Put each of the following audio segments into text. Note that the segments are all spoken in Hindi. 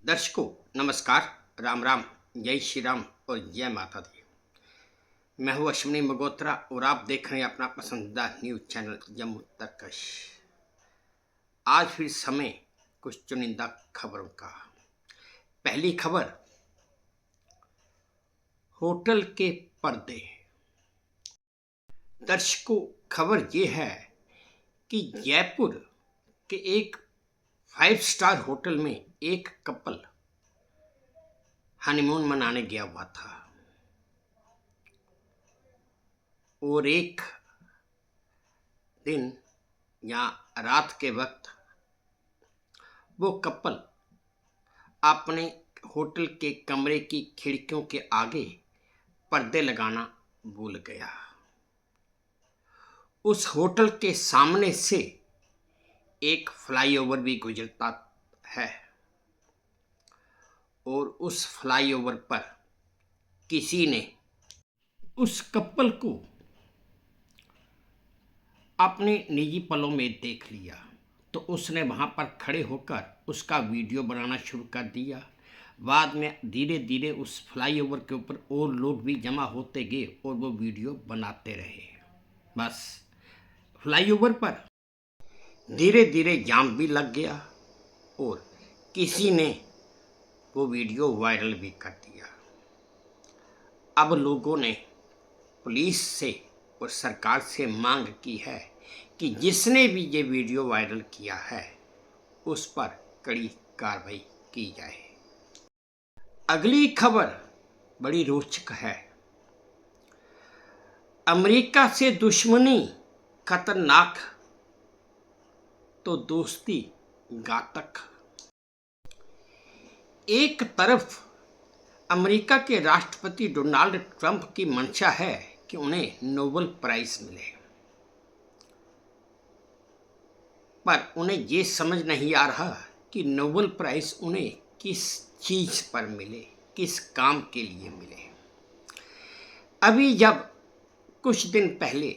दर्शकों नमस्कार, राम राम, जय श्री राम और जय माता दी। मैं हूँ अश्विनी मगोत्रा और आप देख रहे हैं अपना पसंदीदा न्यूज चैनल जम्मू तर्कश। आज फिर समय कुछ चुनिंदा खबरों का। पहली खबर, होटल के पर्दे। दर्शकों, खबर ये है कि जयपुर के एक 5 स्टार होटल में एक कपल हनीमून मनाने गया हुआ था और एक दिन या रात के वक्त वो कपल अपने होटल के कमरे की खिड़कियों के आगे पर्दे लगाना भूल गया। उस होटल के सामने से एक फ्लाईओवर भी गुजरता है और उस फ्लाईओवर पर किसी ने उस कपल को अपने निजी पलों में देख लिया तो उसने वहाँ पर खड़े होकर उसका वीडियो बनाना शुरू कर दिया। बाद में धीरे धीरे उस फ्लाईओवर के ऊपर और लोग भी जमा होते गए और वो वीडियो बनाते रहे। बस फ्लाईओवर पर धीरे धीरे जाम भी लग गया और किसी ने वो वीडियो वायरल भी कर दिया। अब लोगों ने पुलिस से और सरकार से मांग की है कि जिसने भी ये वीडियो वायरल किया है उस पर कड़ी कार्रवाई की जाए। अगली खबर बड़ी रोचक है। अमेरिका से दुश्मनी खतरनाक तो दोस्ती घातक। एक तरफ अमेरिका के राष्ट्रपति डोनाल्ड ट्रंप की मंशा है कि उन्हें नोबेल प्राइज मिले, पर उन्हें ये समझ नहीं आ रहा कि नोबेल प्राइज उन्हें किस चीज पर मिले, किस काम के लिए मिले। अभी जब कुछ दिन पहले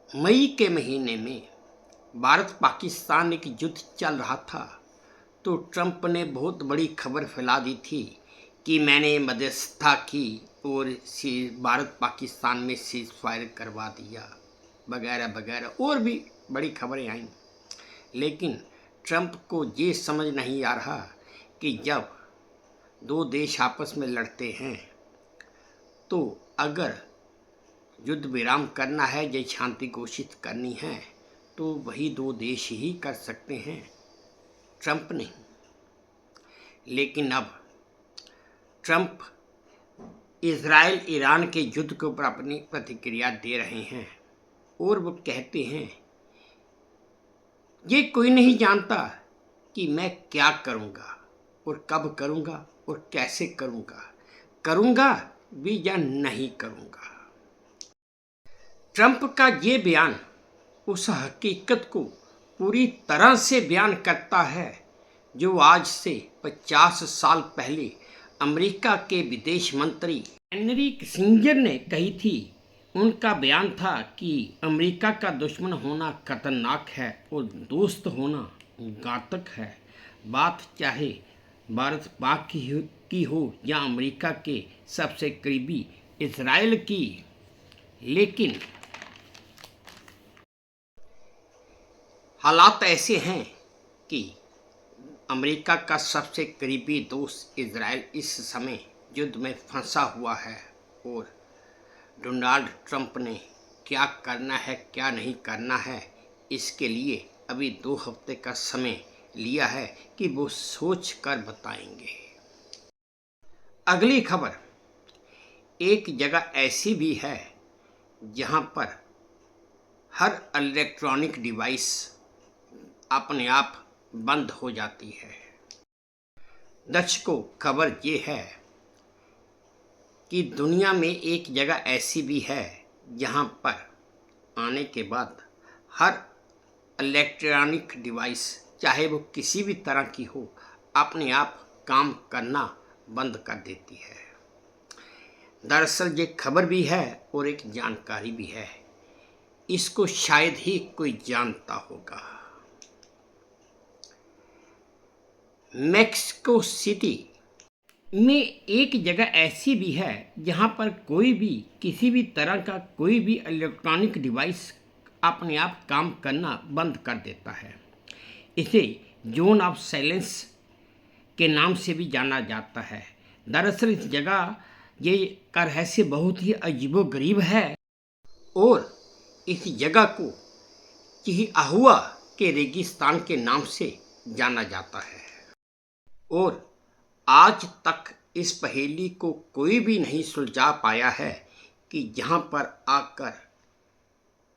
मई के महीने में भारत पाकिस्तान एक युद्ध चल रहा था तो ट्रंप ने बहुत बड़ी खबर फैला दी थी कि मैंने मध्यस्थता की और भारत पाकिस्तान में सीज फायर करवा दिया वगैरह वगैरह, और भी बड़ी खबरें आईं। लेकिन ट्रंप को ये समझ नहीं आ रहा कि जब दो देश आपस में लड़ते हैं तो अगर युद्ध विराम करना है या शांति घोषित करनी है तो वही दो देश ही कर सकते हैं, ट्रंप नहीं। लेकिन अब ट्रंप इजराइल ईरान के युद्ध के ऊपर अपनी प्रतिक्रिया दे रहे हैं और वो कहते हैं ये कोई नहीं जानता कि मैं क्या करूंगा और कब करूंगा और कैसे करूंगा भी या नहीं करूंगा। ट्रंप का ये बयान उस हकीकत को पूरी तरह से बयान करता है जो आज से 50 साल पहले अमेरिका के विदेश मंत्री हेनरी किसिंजर ने कही थी। उनका बयान था कि अमेरिका का दुश्मन होना खतरनाक है और दोस्त होना घातक है। बात चाहे भारत पाक की हो या अमेरिका के सबसे करीबी इजराइल की। लेकिन हालात ऐसे हैं कि अमेरिका का सबसे करीबी दोस्त इजराइल इस समय युद्ध में फंसा हुआ है और डोनाल्ड ट्रंप ने क्या करना है क्या नहीं करना है इसके लिए अभी 2 हफ्ते का समय लिया है कि वो सोच कर बताएंगे। अगली खबर, एक जगह ऐसी भी है जहां पर हर इलेक्ट्रॉनिक डिवाइस अपने आप बंद हो जाती है। दर्शकों, खबर ये है कि दुनिया में एक जगह ऐसी भी है जहां पर आने के बाद हर इलेक्ट्रॉनिक डिवाइस चाहे वो किसी भी तरह की हो अपने आप काम करना बंद कर देती है। दरअसल ये खबर भी है और एक जानकारी भी है, इसको शायद ही कोई जानता होगा। मेक्सिको सिटी में एक जगह ऐसी भी है जहां पर कोई भी किसी भी तरह का कोई भी इलेक्ट्रॉनिक डिवाइस अपने आप काम करना बंद कर देता है। इसे जोन ऑफ साइलेंस के नाम से भी जाना जाता है। दरअसल इस जगह ये का रहस्य बहुत ही अजीबोगरीब है और इस जगह को चिहुआहुआ के रेगिस्तान के नाम से जाना जाता है और आज तक इस पहेली को कोई भी नहीं सुलझा पाया है कि यहाँ पर आकर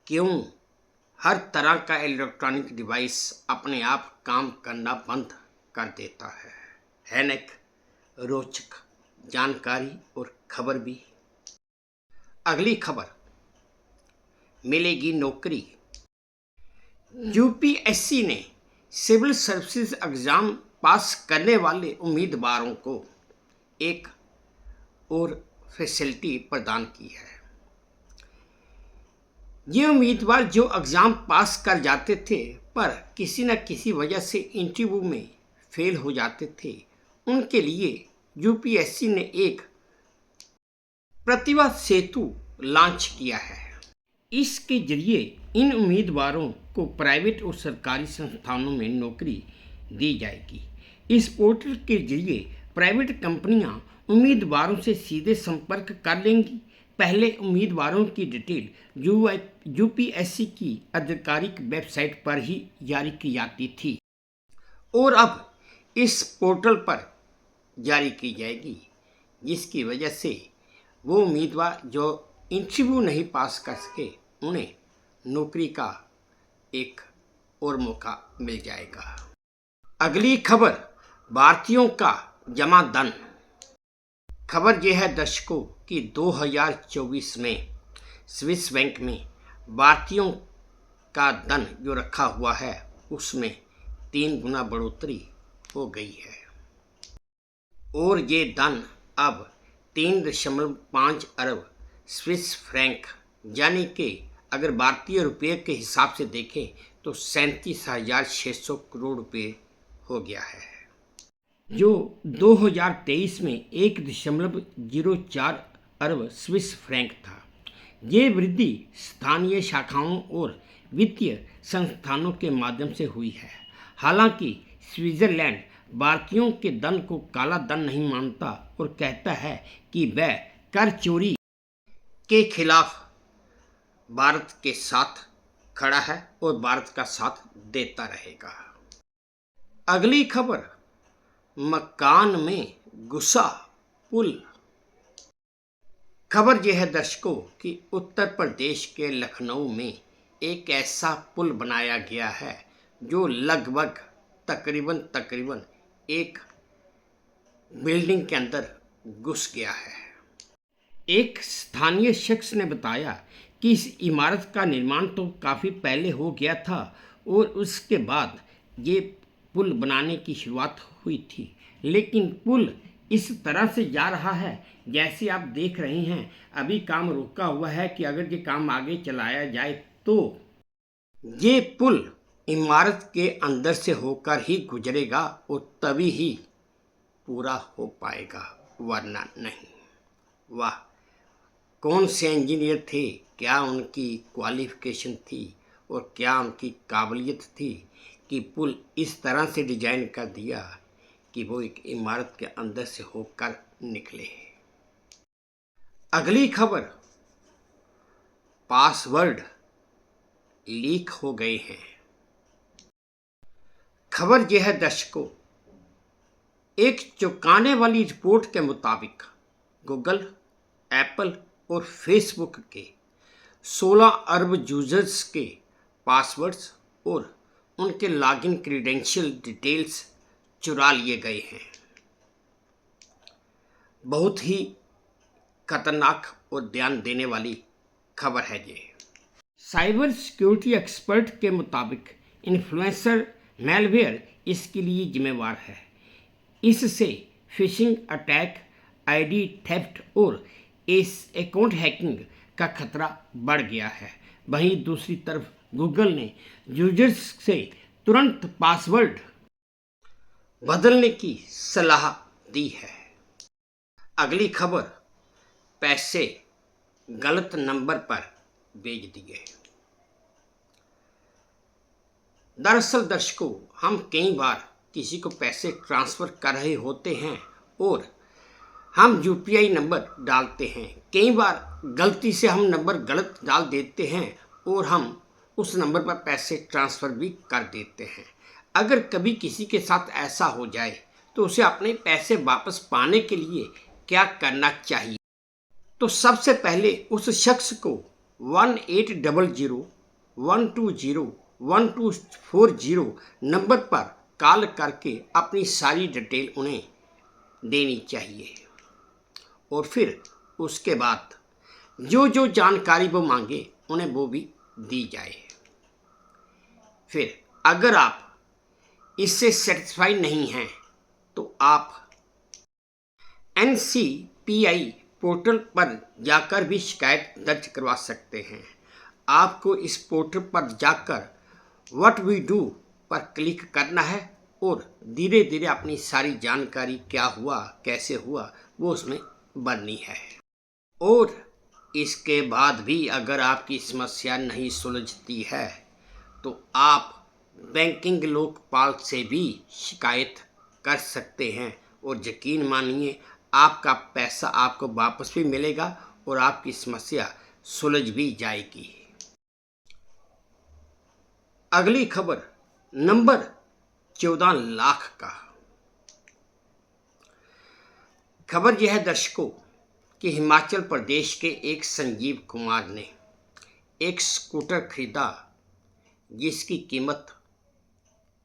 क्यों हर तरह का इलेक्ट्रॉनिक डिवाइस अपने आप काम करना बंद कर देता है ना एक रोचक जानकारी और खबर भी। अगली खबर, मिलेगी नौकरी। यूपीएससी ने सिविल सर्विसेज एग्ज़ाम पास करने वाले उम्मीदवारों को एक और फैसिलिटी प्रदान की है। ये उम्मीदवार जो एग्ज़ाम पास कर जाते थे पर किसी न किसी वजह से इंटरव्यू में फेल हो जाते थे, उनके लिए यूपीएससी ने एक प्रतिभा सेतु लॉन्च किया है। इसके जरिए इन उम्मीदवारों को प्राइवेट और सरकारी संस्थानों में नौकरी दी जाएगी। इस पोर्टल के जरिए प्राइवेट कंपनियां उम्मीदवारों से सीधे संपर्क कर लेंगी। पहले उम्मीदवारों की डिटेल यूपीएससी की आधिकारिक वेबसाइट पर ही जारी की जाती थी और अब इस पोर्टल पर जारी की जाएगी, जिसकी वजह से वो उम्मीदवार जो इंटरव्यू नहीं पास कर सके उन्हें नौकरी का एक और मौका मिल जाएगा। अगली खबर, भारतीयों का जमा धन। खबर यह है दर्शकों कि 2024 में स्विस बैंक में भारतीयों का धन जो रखा हुआ है उसमें 3 गुना बढ़ोतरी हो गई है और ये धन अब 3.5 अरब स्विस फ्रैंक यानी कि अगर भारतीय रुपये के हिसाब से देखें तो 37,600 करोड़ रुपये हो गया है, जो 2023 में 1.04 अरब स्विस फ्रैंक था। ये वृद्धि स्थानीय शाखाओं और वित्तीय संस्थानों के माध्यम से हुई है। हालांकि स्विट्जरलैंड भारतीयों के धन को काला धन नहीं मानता और कहता है कि वह कर चोरी के खिलाफ भारत के साथ खड़ा है और भारत का साथ देता रहेगा। अगली खबर, मकान में घुसा पुल। खबर यह है दर्शकों कि उत्तर प्रदेश के लखनऊ में एक ऐसा पुल बनाया गया है जो लगभग तकरीबन एक बिल्डिंग के अंदर घुस गया है। एक स्थानीय शख्स ने बताया कि इस इमारत का निर्माण तो काफ़ी पहले हो गया था और उसके बाद ये पुल बनाने की शुरुआत हुई थी, लेकिन पुल इस तरह से जा रहा है जैसे आप देख रहे हैं अभी काम रुका हुआ है कि अगर ये काम आगे चलाया जाए तो ये पुल इमारत के अंदर से होकर ही गुजरेगा और तभी ही पूरा हो पाएगा, वरना नहीं। वाह, कौन से इंजीनियर थे, क्या उनकी क्वालिफिकेशन थी और क्या उनकी काबिलियत थी कि पुल इस तरह से डिजाइन कर दिया कि वो एक इमारत के अंदर से होकर निकले। अगली खबर, पासवर्ड लीक हो गए हैं। खबर यह है दर्शकों, एक चौंकाने वाली रिपोर्ट के मुताबिक गूगल, एप्पल और फेसबुक के 16 अरब यूजर्स के पासवर्ड्स और उनके लॉगिन क्रीडेंशियल डिटेल्स चुरा लिए गए हैं। बहुत ही खतरनाक और ध्यान देने वाली खबर है ये। साइबर सिक्योरिटी एक्सपर्ट के मुताबिक इन्फ्लुएंसर मैलवेयर इसके लिए जिम्मेवार है। इससे फिशिंग अटैक, आईडी थेफ्ट और अकाउंट हैकिंग का खतरा बढ़ गया है। वहीं दूसरी तरफ गूगल ने यूजर्स से तुरंत पासवर्ड बदलने की सलाह दी है। अगली खबर, पैसे गलत नंबर पर भेज दिए। दरअसल दर्शकों, हम कई बार किसी को पैसे ट्रांसफ़र कर रहे होते हैं और हम यूपीआई नंबर डालते हैं। कई बार गलती से हम नंबर गलत डाल देते हैं और हम उस नंबर पर पैसे ट्रांसफ़र भी कर देते हैं। अगर कभी किसी के साथ ऐसा हो जाए तो उसे अपने पैसे वापस पाने के लिए क्या करना चाहिए? तो सबसे पहले उस शख्स को 1800-120-1240 नंबर पर कॉल करके अपनी सारी डिटेल उन्हें देनी चाहिए और फिर उसके बाद जो जो जानकारी वो मांगे उन्हें वो भी दी जाए। फिर अगर आप इससे सेटिस्फाई नहीं हैं तो आप NCPI पोर्टल पर जाकर भी शिकायत दर्ज करवा सकते हैं। आपको इस पोर्टल पर जाकर व्हाट वी डू पर क्लिक करना है और धीरे धीरे अपनी सारी जानकारी क्या हुआ कैसे हुआ वो उसमें भरनी है। और इसके बाद भी अगर आपकी समस्या नहीं सुलझती है तो आप बैंकिंग लोकपाल से भी शिकायत कर सकते हैं और यकीन मानिए आपका पैसा आपको वापस भी मिलेगा और आपकी समस्या सुलझ भी जाएगी। अगली खबर, नंबर 14 लाख का। खबर यह है दर्शकों कि हिमाचल प्रदेश के एक संजीव कुमार ने एक स्कूटर खरीदा जिसकी कीमत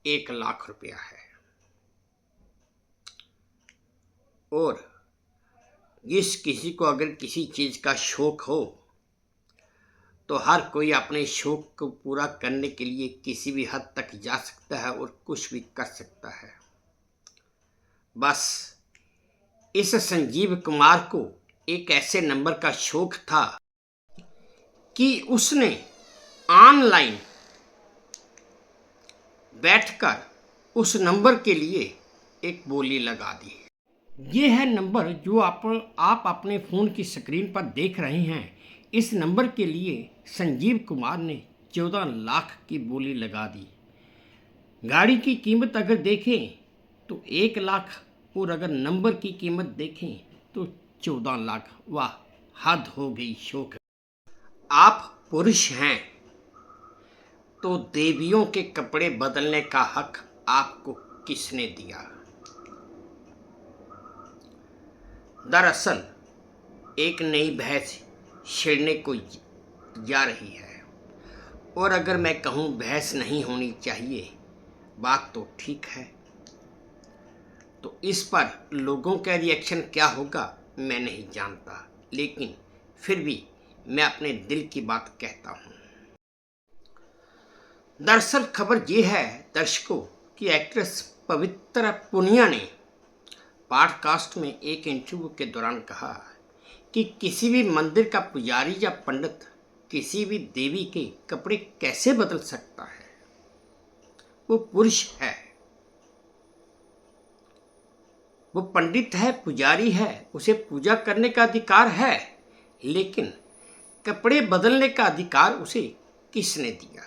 1 लाख रुपया है और जिस किसी को अगर किसी चीज़ का शौक हो तो हर कोई अपने शौक को पूरा करने के लिए किसी भी हद तक जा सकता है और कुछ भी कर सकता है। बस इस संजीव कुमार को एक ऐसे नंबर का शौक था कि उसने ऑनलाइन बैठकर उस नंबर के लिए एक बोली लगा दी। ये है नंबर जो आप अपने फ़ोन की स्क्रीन पर देख रहे हैं। इस नंबर के लिए संजीव कुमार ने 14 लाख की बोली लगा दी। गाड़ी की कीमत अगर देखें तो 1 लाख और अगर नंबर की कीमत देखें तो 14 लाख। वाह, हद हो गई शौक। आप पुरुष हैं तो देवियों के कपड़े बदलने का हक आपको किसने दिया? दरअसल एक नई भैंस छिड़ने को जा रही है और अगर मैं कहूँ भैंस नहीं होनी चाहिए बात तो ठीक है, तो इस पर लोगों का रिएक्शन क्या होगा मैं नहीं जानता, लेकिन फिर भी मैं अपने दिल की बात कहता हूँ। दरअसल खबर ये है दर्शकों कि एक्ट्रेस पवित्रा पुनिया ने पॉडकास्ट में एक इंटरव्यू के दौरान कहा कि किसी भी मंदिर का पुजारी या पंडित किसी भी देवी के कपड़े कैसे बदल सकता है? वो पुरुष है, वो पंडित है, पुजारी है, उसे पूजा करने का अधिकार है, लेकिन कपड़े बदलने का अधिकार उसे किसने दिया?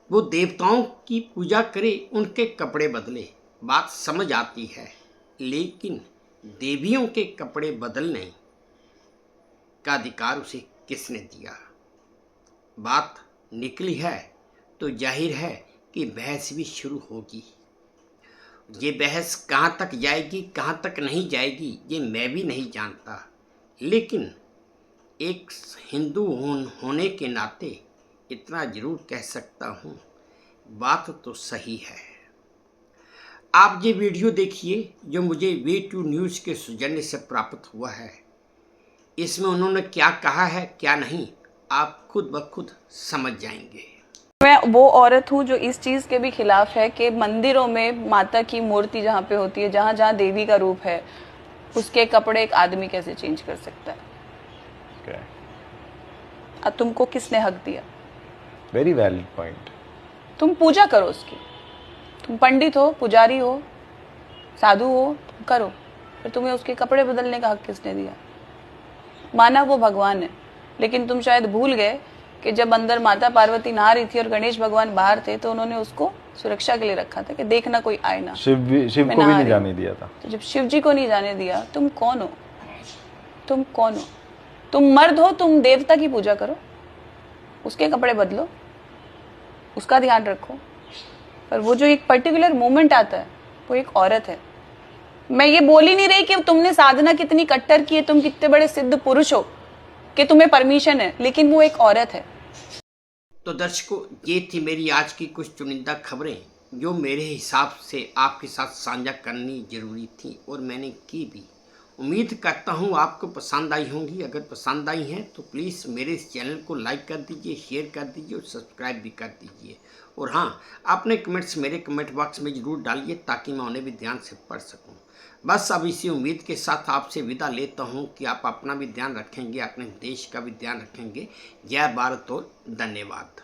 वो देवताओं की पूजा करे, उनके कपड़े बदले, बात समझ आती है, लेकिन देवियों के कपड़े बदलने का अधिकार उसे किसने दिया? बात निकली है तो जाहिर है कि बहस भी शुरू होगी। ये बहस कहाँ तक जाएगी, कहाँ तक नहीं जाएगी, ये मैं भी नहीं जानता, लेकिन एक हिंदू होने के नाते इतना जरूर कह सकता हूँ, बात तो सही है। आप ये वीडियो देखिए जो मुझे V2 न्यूज़ के सौजन्य से प्राप्त हुआ है। इसमें उन्होंने क्या कहा है क्या नहीं, आप खुद ब खुद समझ जाएंगे। मैं वो औरत हूँ जो इस चीज़ के भी खिलाफ है कि मंदिरों में माता की मूर्ति जहाँ पे होती है, जहाँ जहाँ देवी का रूप है, उसके कपड़े एक आदमी कैसे चेंज कर सकता है? Okay. अब तुमको किसने हक दिया? Very valid point. तुम पूजा करो उसकी। तुम पंडित हो, पुजारी हो, साधु हो, तुम करो, फिर तुम्हें उसके कपड़े बदलने का हक किसने दिया? माना वो भगवान है, लेकिन तुम शायद भूल गए कि जब अंदर माता पार्वती नहा रही थी और गणेश भगवान बाहर थे, तो उन्होंने उसको सुरक्षा के लिए रखा था कि देखना कोई आए ना। शिव मैं को भी नहा नहीं रही जाने हूँ। दिया था। तो जब शिव जी को नहीं जाने दिया, तुम कौन हो? तुम कौन हो? तुम मर्द हो, तुम देवता की पूजा करो, उसके कपड़े बदलो, उसका ध्यान रखो। पर वो जो एक पर्टिकुलर मोमेंट आता है, वो एक औरत है। मैं ये बोल ही नहीं रही कि तुमने साधना कितनी कट्टर की है, तुम कितने बड़े सिद्ध पुरुष हो कि तुम्हें परमिशन है, लेकिन वो एक औरत है। तो दर्शकों, ये थी मेरी आज की कुछ चुनिंदा खबरें जो मेरे हिसाब से आपके साथ साझा करनी जरूरी थी और मैंने की भी। उम्मीद करता हूँ आपको पसंद आई होंगी। अगर पसंद आई हैं तो प्लीज़ मेरे इस चैनल को लाइक कर दीजिए, शेयर कर दीजिए और सब्सक्राइब भी कर दीजिए। और हाँ, अपने कमेंट्स मेरे कमेंट बॉक्स में ज़रूर डालिए ताकि मैं उन्हें भी ध्यान से पढ़ सकूँ। बस अब इसी उम्मीद के साथ आपसे विदा लेता हूँ कि आप अपना भी ध्यान रखेंगे, अपने देश का भी ध्यान रखेंगे। जय भारत और धन्यवाद।